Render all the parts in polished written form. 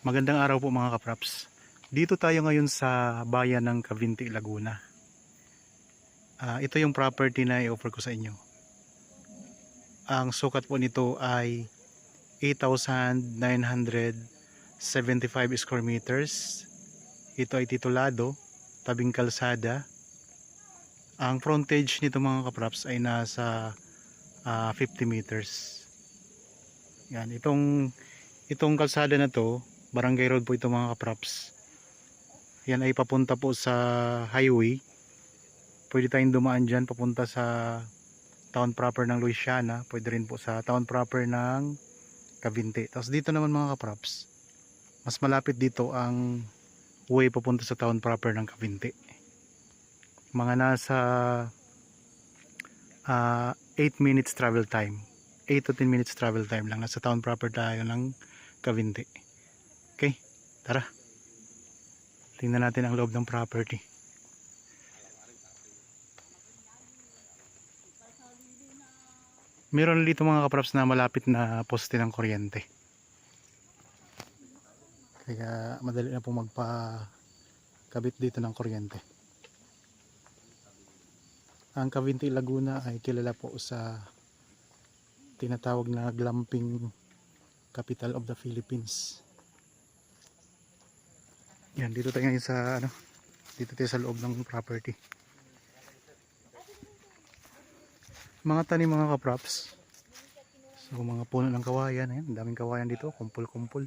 Magandang araw po mga kapraps. Dito tayo ngayon sa bayan ng Cavinti, Laguna. Ito yung property na i-offer ko sa inyo. Ang sukat po nito ay 8,975 square meters. Ito ay titulado, tabing kalsada. Ang frontage nito mga kapraps ay nasa 50 meters. Yan, itong kalsada na to, barangay road po ito mga kapraps. Yan ay papunta po sa highway. Pwede tayong dumaan dyan papunta sa town proper ng Louisiana. Pwede rin po sa town proper ng Cavinti. Tapos dito naman mga kapraps, mas malapit dito ang way papunta sa town proper ng Cavinti. Mga nasa 8 minutes travel time. 8 to 10 minutes travel time lang. Nasa town proper tayo ng Cavinti. Okay, tara. Tingnan natin ang loob ng property. Meron dito mga kapraps na malapit na poste ng kuryente. Kaya madali na po magpakabit dito ng kuryente. Ang Cavinti, Laguna ay kilala po sa tinatawag na glamping capital of the Philippines. Yan, dito tayo ngayon sa dito tayo sa loob ng property. Mga tanim mga kaprops. So mga puno ng kawayan, ayan, daming kawayan dito, kumpul-kumpul.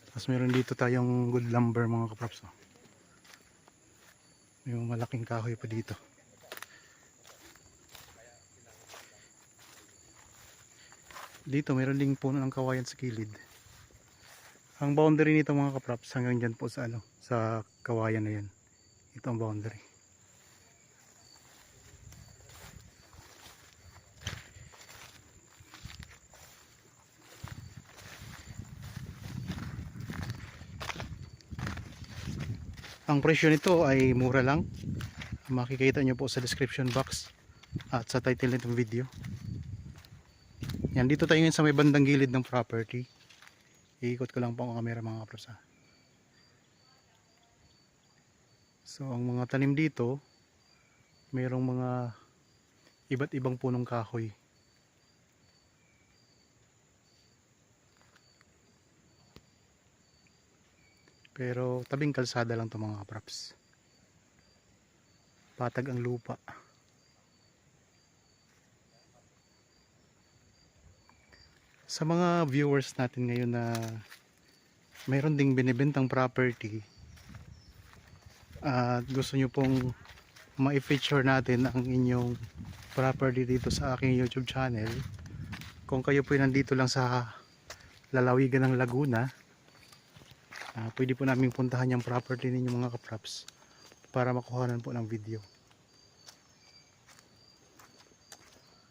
Tapos meron dito tayong good lumber mga kaprops. Oh. May malaking kahoy pa dito. Dito meron ding puno ng kawayan sa kilid. Ang boundary nito mga kaprops hanggang dyan po sa sa kawayan na yan. Ito ang boundary. Ang presyo nito ay mura lang. Makikita nyo po sa description box at sa title nitong video. Yan, dito tayo ngayon sa may bandang gilid ng property. Iikot ko lang po ang camera mga kaprops. So ang mga tanim dito, mayroong mga iba't ibang punong kahoy. Pero tabing kalsada lang to mga kaprops. Patag ang lupa. Sa mga viewers natin ngayon na mayroon ding binibentang property at gusto nyo pong ma-feature natin ang inyong property dito sa aking YouTube channel, kung kayo po nandito lang sa lalawigan ng Laguna, pwede po namin puntahan yung property ninyo mga kaprops para makuhanan po ng video.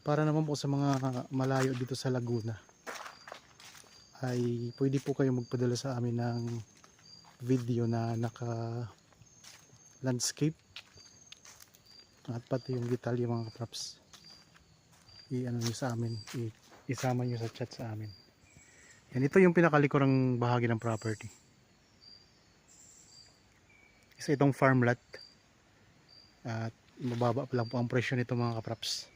Para naman po sa mga malayo dito sa Laguna, ay pwede po kayo magpadala sa amin ng video na naka landscape at pati yung detalye mga kaprops. I-ano nyo sa amin, isama nyo sa chat sa amin. Yan, ito yung pinakalikurang bahagi ng property. Isa itong farm lot at mababa pa lang po ang presyo nito mga kaprops.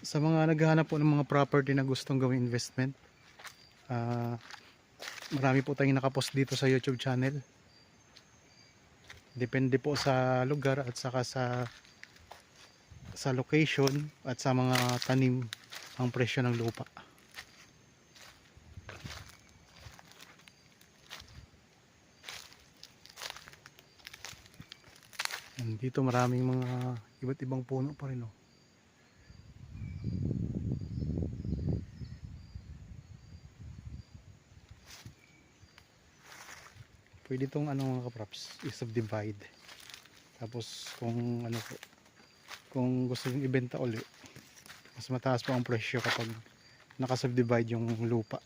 Sa mga naghahanap po ng mga property na gustong gawing investment, marami po tayong nakapost dito sa YouTube channel. Depende po sa lugar at saka sa location at sa mga tanim ang presyo ng lupa. Dito maraming mga iba't ibang puno pa rin. Pwede itong mga kaprops i-subdivide. Tapos kung kung gusto nyo ibenta uli, mas mataas pa ang presyo kapag naka-subdivide yung lupa.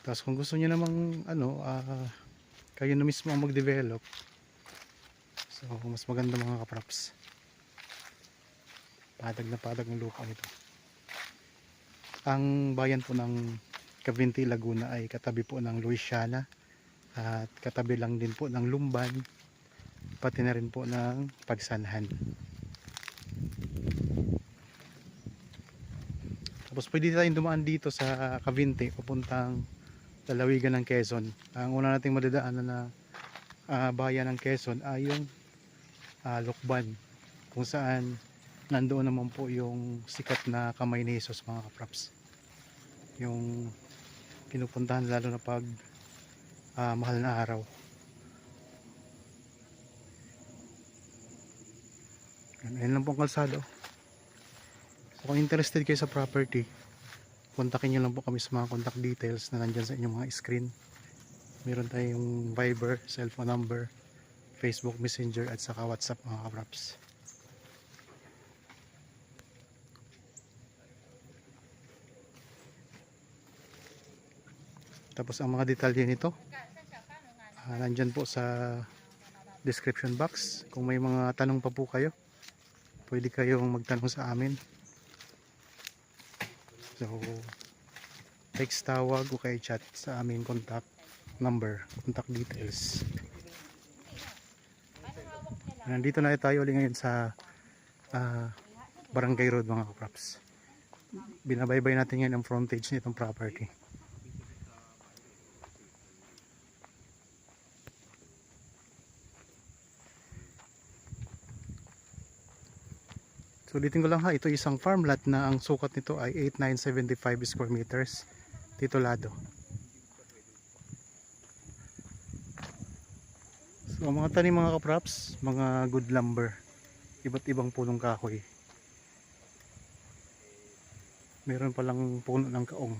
Tapos kung gusto niyo namang ano, kayo na mismo ang mag-develop, so mas maganda mga kaprops. Padag na padag ng lupa nito. Ang bayan po ng Cavinti, Laguna ay katabi po ng Luisiana at katabi lang din po ng Lumban, pati na rin po ng Pagsanhan. Tapos pwede tayong dumaan dito sa Cavinti papuntang lalawigan ng Quezon. Ang una nating madadaanan na bayan ng Quezon ay yung Lucban, kung saan nandoon naman po yung sikat na Kamay ni Jesus mga kaprops, yung pinupuntahan lalo na pag mahal na araw. Ayan lang po ang kalsado. So kung interested kayo sa property, kontakin nyo lang po kami sa mga contact details na nandyan sa inyong mga screen. Meron tayong Viber, cellphone number, Facebook Messenger at saka WhatsApp mga kaprops. Tapos ang mga detalye nito nandyan po sa description box. Kung may mga tanong pa po kayo, pwede kayong magtanong sa amin. So text, tawag o kay chat sa aming contact number, contact details. Nandito na tayo ulit ngayon sa Barangay Road mga kaprops. Binabaybay natin ngayon ang frontage nitong property. So ulitin ko lang ha, ito isang farm lot na ang sukat nito ay 8,975 square meters, titulado. So mga tanim mga kaprops, mga good lumber, iba't ibang punong kahoy. Meron palang puno ng kaong.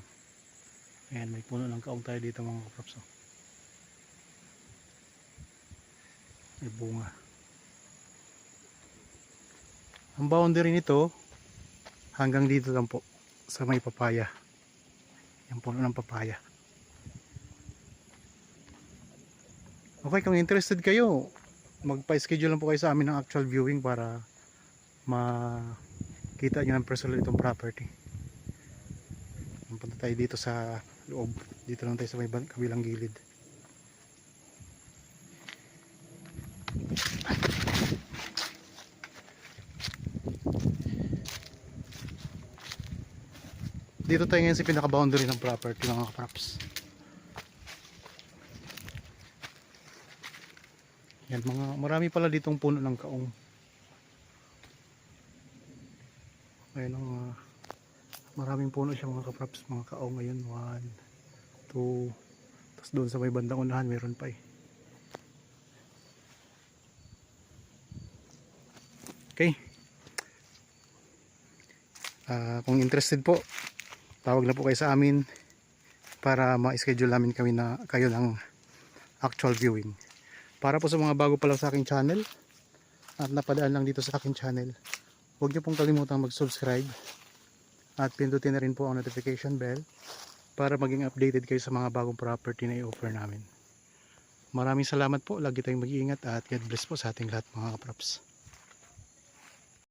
Ayan, may puno ng kaong tayo dito mga kaprops. May bunga. Ang boundary nito hanggang dito lang po sa may papaya. Yung puno ng papaya. Okay, kung interested kayo, magpa-schedule lang po kayo sa amin ng actual viewing para makita nyo ng personal itong property. Punta tayo dito sa loob. Dito lang tayo sa may kabilang gilid. Dito tayo ngayon sa pinaka-boundary ng property mga kaprops. Yan, marami pala ditong puno ng kaong. Ayun ang maraming puno siya mga kaprops, mga kaong. Ngayon 1, 2, tapos doon sa may bandang unahan meron pa eh. Okay, kung interested po, tawag na po kayo sa amin para ma-schedule namin kayo ng actual viewing. Para po sa mga bago pa lang sa aking channel at napadaan lang dito sa aking channel, huwag niyo pong kalimutang mag-subscribe at pindutin na rin po ang notification bell para maging updated kayo sa mga bagong property na i-offer namin. Maraming salamat po, lagi tayong mag-iingat at God bless po sa ating lahat mga kaprops.